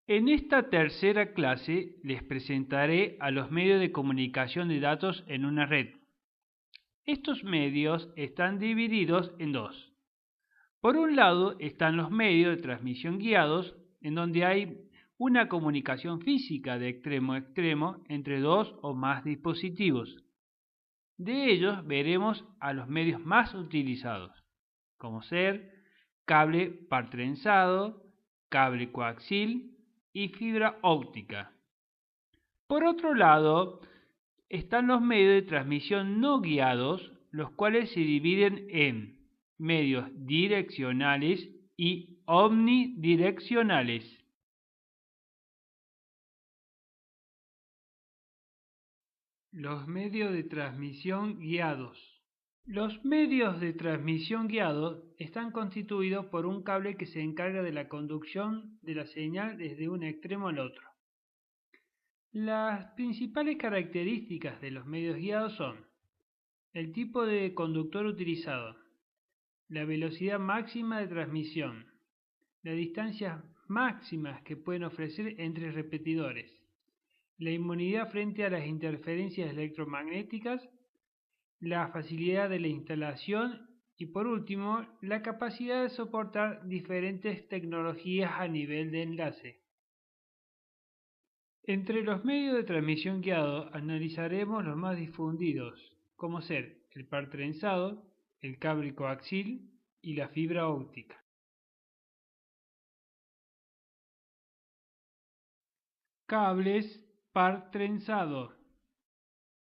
En esta tercera clase les presentaré a los medios de comunicación de datos en una red. Estos medios están divididos en dos. Por un lado están los medios de transmisión guiados, en donde hay una comunicación física de extremo a extremo entre dos o más dispositivos. De ellos veremos a los medios más utilizados, como ser cable par trenzado, cable coaxil y fibra óptica. Por otro lado, están los medios de transmisión no guiados, los cuales se dividen en medios direccionales y omnidireccionales. Los medios de transmisión guiados. Los medios de transmisión guiados están constituidos por un cable que se encarga de la conducción de la señal desde un extremo al otro. Las principales características de los medios guiados son el tipo de conductor utilizado, la velocidad máxima de transmisión, las distancias máximas que pueden ofrecer entre repetidores, la inmunidad frente a las interferencias electromagnéticas, la facilidad de la instalación y por último, la capacidad de soportar diferentes tecnologías a nivel de enlace. Entre los medios de transmisión guiado analizaremos los más difundidos, como ser el par trenzado, el cable coaxil y la fibra óptica. Cables par trenzado.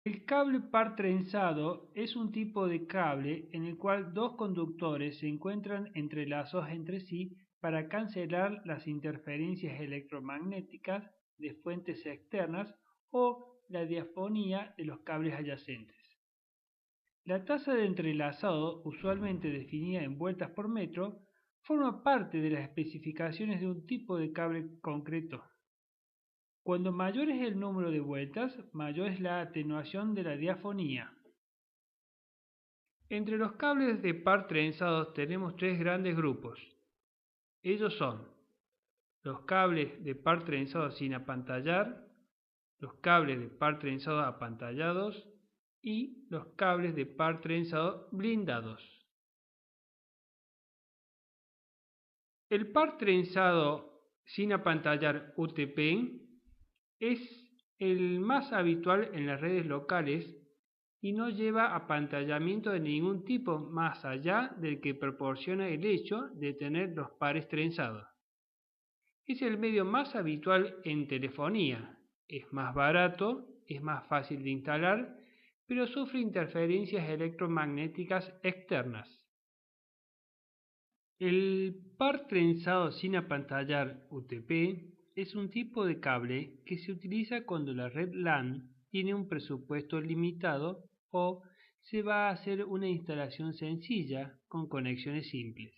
El cable par trenzado es un tipo de cable en el cual dos conductores se encuentran entrelazados entre sí para cancelar las interferencias electromagnéticas de fuentes externas o la diafonía de los cables adyacentes. La tasa de entrelazado, usualmente definida en vueltas por metro, forma parte de las especificaciones de un tipo de cable concreto. Cuando mayor es el número de vueltas, mayor es la atenuación de la diafonía. Entre los cables de par trenzados tenemos tres grandes grupos. Ellos son los cables de par trenzado sin apantallar, los cables de par trenzado apantallados y los cables de par trenzado blindados. El par trenzado sin apantallar UTP es el más habitual en las redes locales y no lleva apantallamiento de ningún tipo más allá del que proporciona el hecho de tener los pares trenzados. Es el medio más habitual en telefonía, es más barato, es más fácil de instalar, pero sufre interferencias electromagnéticas externas. El par trenzado sin apantallar UTP es un tipo de cable que se utiliza cuando la red LAN tiene un presupuesto limitado o se va a hacer una instalación sencilla con conexiones simples.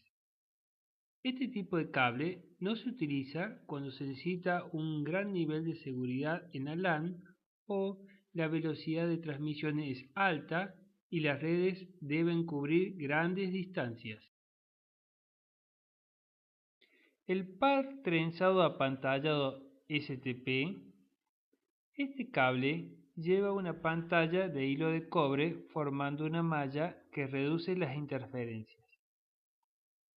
Este tipo de cable no se utiliza cuando se necesita un gran nivel de seguridad en la LAN o la velocidad de transmisión es alta y las redes deben cubrir grandes distancias. El par trenzado apantallado STP. Este cable lleva una pantalla de hilo de cobre formando una malla que reduce las interferencias.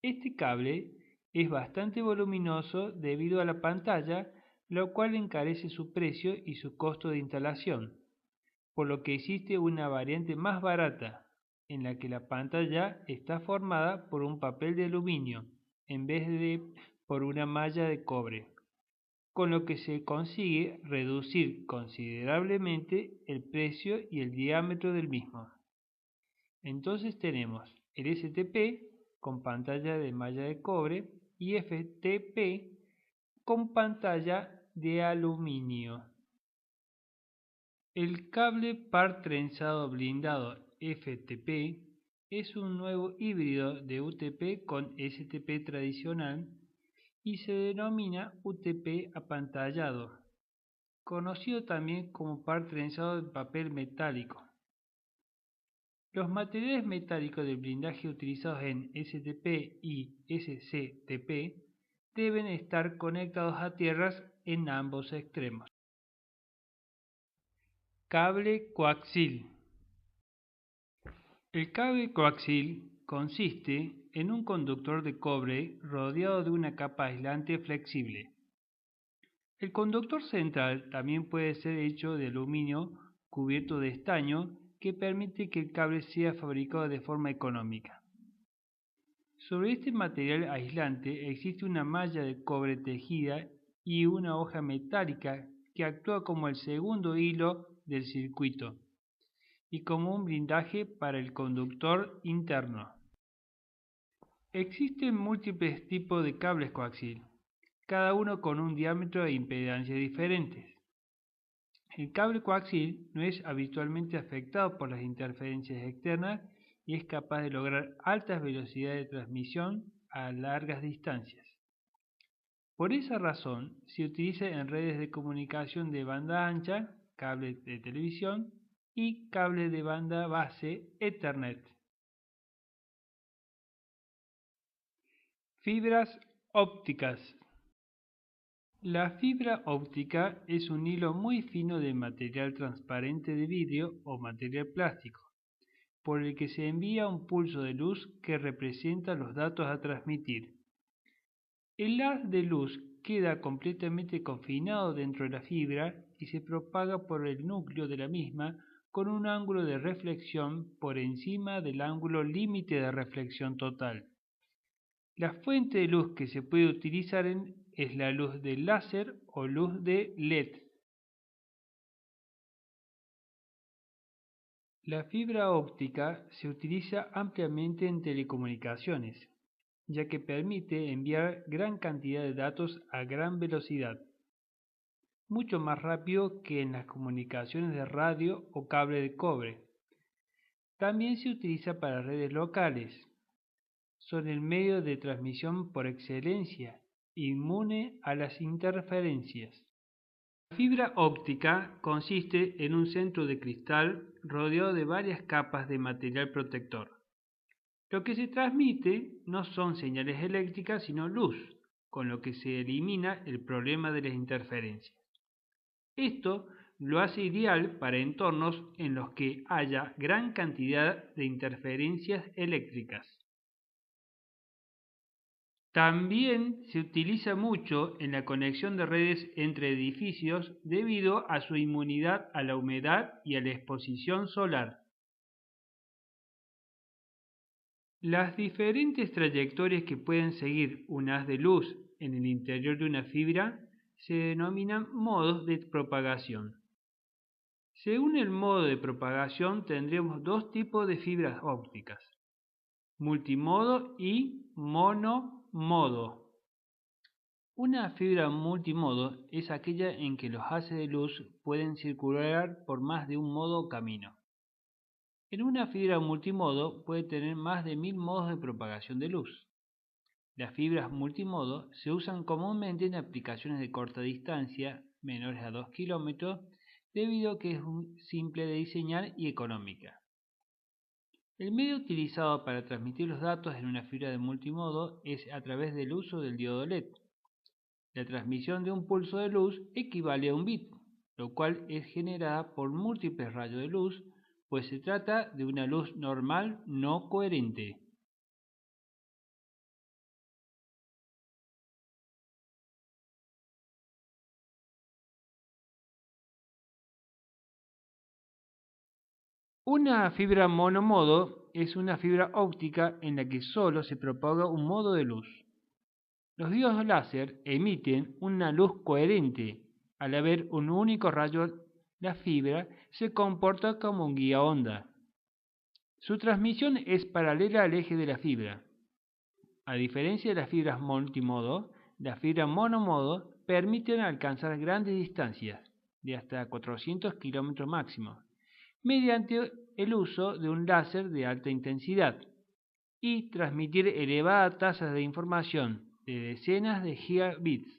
Este cable es bastante voluminoso debido a la pantalla, lo cual encarece su precio y su costo de instalación, por lo que existe una variante más barata, en la que la pantalla está formada por un papel de aluminio en vez de por una malla de cobre, con lo que se consigue reducir considerablemente el precio y el diámetro del mismo. Entonces tenemos el STP con pantalla de malla de cobre y FTP con pantalla de aluminio. El cable par trenzado blindado FTP es un nuevo híbrido de UTP con STP tradicional y se denomina UTP apantallado, conocido también como par trenzado de papel metálico. Los materiales metálicos de blindaje utilizados en STP y SCTP deben estar conectados a tierras en ambos extremos. Cable coaxil. El cable coaxil consiste en un conductor de cobre rodeado de una capa aislante flexible. El conductor central también puede ser hecho de aluminio cubierto de estaño que permite que el cable sea fabricado de forma económica. Sobre este material aislante existe una malla de cobre tejida y una hoja metálica que actúa como el segundo hilo del circuito y como un blindaje para el conductor interno. Existen múltiples tipos de cables coaxil, cada uno con un diámetro e impedancia diferentes. El cable coaxil no es habitualmente afectado por las interferencias externas y es capaz de lograr altas velocidades de transmisión a largas distancias. Por esa razón, se utiliza en redes de comunicación de banda ancha, cables de televisión y cables de banda base Ethernet. Fibras ópticas. La fibra óptica es un hilo muy fino de material transparente de vidrio o material plástico, por el que se envía un pulso de luz que representa los datos a transmitir. El haz de luz queda completamente confinado dentro de la fibra y se propaga por el núcleo de la misma con un ángulo de reflexión por encima del ángulo límite de reflexión total. La fuente de luz que se puede utilizar es la luz de láser o luz de LED. La fibra óptica se utiliza ampliamente en telecomunicaciones, ya que permite enviar gran cantidad de datos a gran velocidad, mucho más rápido que en las comunicaciones de radio o cable de cobre. También se utiliza para redes locales. Son el medio de transmisión por excelencia, inmune a las interferencias. La fibra óptica consiste en un centro de cristal rodeado de varias capas de material protector. Lo que se transmite no son señales eléctricas, sino luz, con lo que se elimina el problema de las interferencias. Esto lo hace ideal para entornos en los que haya gran cantidad de interferencias eléctricas. También se utiliza mucho en la conexión de redes entre edificios debido a su inmunidad a la humedad y a la exposición solar. Las diferentes trayectorias que pueden seguir un haz de luz en el interior de una fibra se denominan modos de propagación. Según el modo de propagación tendremos dos tipos de fibras ópticas, multimodo y monomodo. Una fibra multimodo es aquella en que los haces de luz pueden circular por más de un modo o camino. En una fibra multimodo puede tener más de 1000 modos de propagación de luz. Las fibras multimodo se usan comúnmente en aplicaciones de corta distancia, menores a 2 kilómetros, debido a que es simple de diseñar y económica. El medio utilizado para transmitir los datos en una fibra de multimodo es a través del uso del diodo LED. La transmisión de un pulso de luz equivale a un bit, lo cual es generada por múltiples rayos de luz, pues se trata de una luz normal no coherente. Una fibra monomodo es una fibra óptica en la que solo se propaga un modo de luz. Los diodos láser emiten una luz coherente. Al haber un único rayo, la fibra se comporta como un guía onda. Su transmisión es paralela al eje de la fibra. A diferencia de las fibras multimodo, las fibras monomodo permiten alcanzar grandes distancias, de hasta 400 kilómetros máximo, mediante el uso de un láser de alta intensidad y transmitir elevadas tasas de información de decenas de gigabits.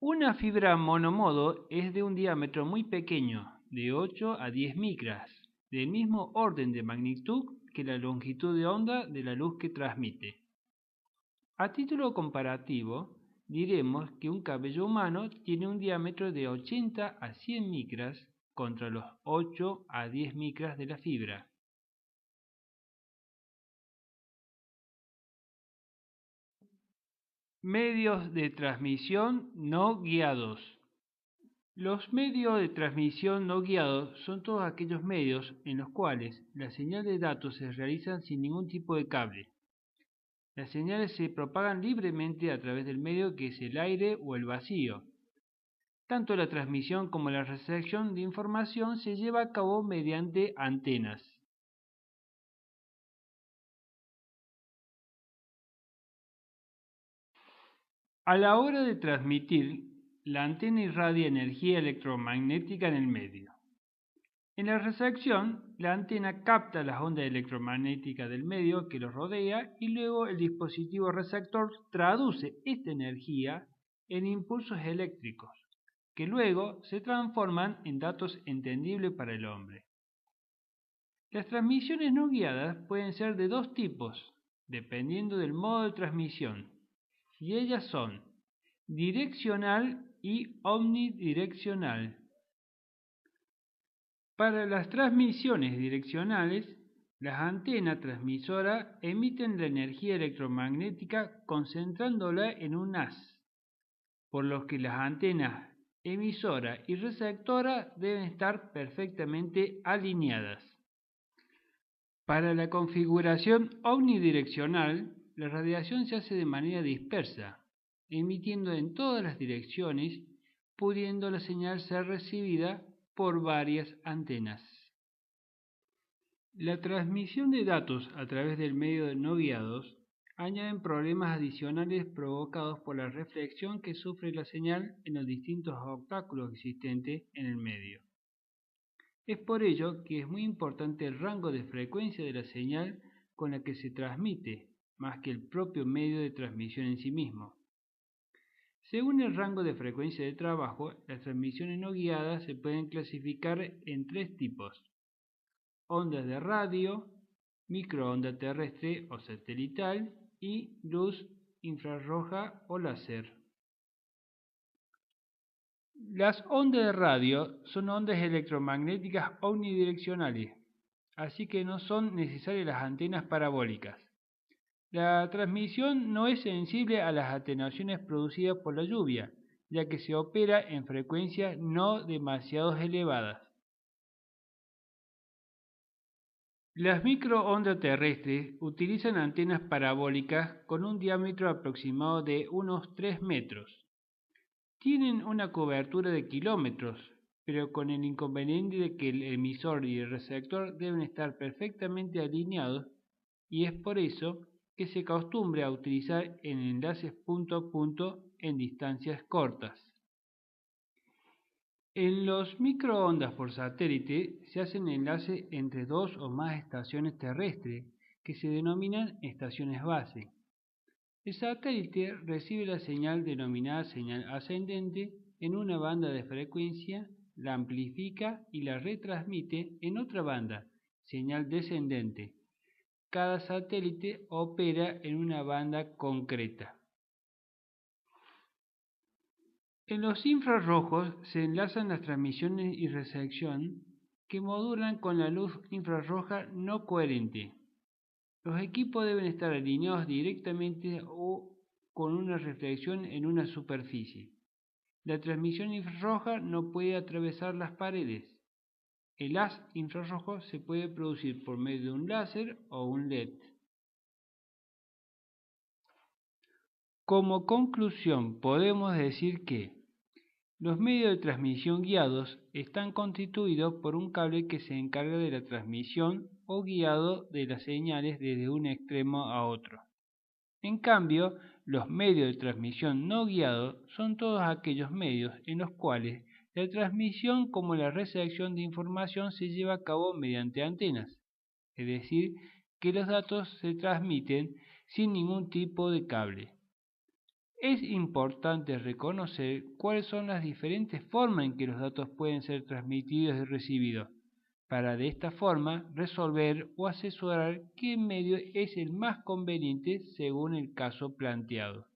Una fibra monomodo es de un diámetro muy pequeño, de 8 a 10 micras, del mismo orden de magnitud que la longitud de onda de la luz que transmite. A título comparativo, diremos que un cabello humano tiene un diámetro de 80 a 100 micras contra los 8 a 10 micras de la fibra. Medios de transmisión no guiados. Los medios de transmisión no guiados son todos aquellos medios en los cuales la señal de datos se realiza sin ningún tipo de cable. Las señales se propagan libremente a través del medio que es el aire o el vacío. Tanto la transmisión como la recepción de información se lleva a cabo mediante antenas. A la hora de transmitir, la antena irradia energía electromagnética en el medio. En la recepción, la antena capta las ondas electromagnéticas del medio que los rodea y luego el dispositivo receptor traduce esta energía en impulsos eléctricos, que luego se transforman en datos entendibles para el hombre. Las transmisiones no guiadas pueden ser de dos tipos, dependiendo del modo de transmisión, y ellas son direccional y omnidireccional. Para las transmisiones direccionales, las antenas transmisoras emiten la energía electromagnética concentrándola en un haz, por lo que las antenas emisora y receptora deben estar perfectamente alineadas. Para la configuración omnidireccional, la radiación se hace de manera dispersa, emitiendo en todas las direcciones, pudiendo la señal ser recibida por varias antenas. La transmisión de datos a través del medio de no guiados añaden problemas adicionales provocados por la reflexión que sufre la señal en los distintos obstáculos existentes en el medio. Es por ello que es muy importante el rango de frecuencia de la señal con la que se transmite, más que el propio medio de transmisión en sí mismo. Según el rango de frecuencia de trabajo, las transmisiones no guiadas se pueden clasificar en tres tipos: ondas de radio, microonda terrestre o satelital y luz infrarroja o láser. Las ondas de radio son ondas electromagnéticas omnidireccionales, así que no son necesarias las antenas parabólicas. La transmisión no es sensible a las atenuaciones producidas por la lluvia, ya que se opera en frecuencias no demasiado elevadas. Las microondas terrestres utilizan antenas parabólicas con un diámetro aproximado de unos 3 metros. Tienen una cobertura de kilómetros, pero con el inconveniente de que el emisor y el receptor deben estar perfectamente alineados, y es por eso que se acostumbra a utilizar en enlaces punto a punto en distancias cortas. En los microondas por satélite se hacen enlaces entre dos o más estaciones terrestres que se denominan estaciones base. El satélite recibe la señal denominada señal ascendente en una banda de frecuencia, la amplifica y la retransmite en otra banda, señal descendente. Cada satélite opera en una banda concreta. En los infrarrojos se enlazan las transmisiones y recepción que modulan con la luz infrarroja no coherente. Los equipos deben estar alineados directamente o con una reflexión en una superficie. La transmisión infrarroja no puede atravesar las paredes. El haz infrarrojo se puede producir por medio de un láser o un LED. Como conclusión, podemos decir que los medios de transmisión guiados están constituidos por un cable que se encarga de la transmisión o guiado de las señales desde un extremo a otro. En cambio, los medios de transmisión no guiados son todos aquellos medios en los cuales la transmisión como la recepción de información se lleva a cabo mediante antenas, es decir, que los datos se transmiten sin ningún tipo de cable. Es importante reconocer cuáles son las diferentes formas en que los datos pueden ser transmitidos y recibidos, para de esta forma resolver o asesorar qué medio es el más conveniente según el caso planteado.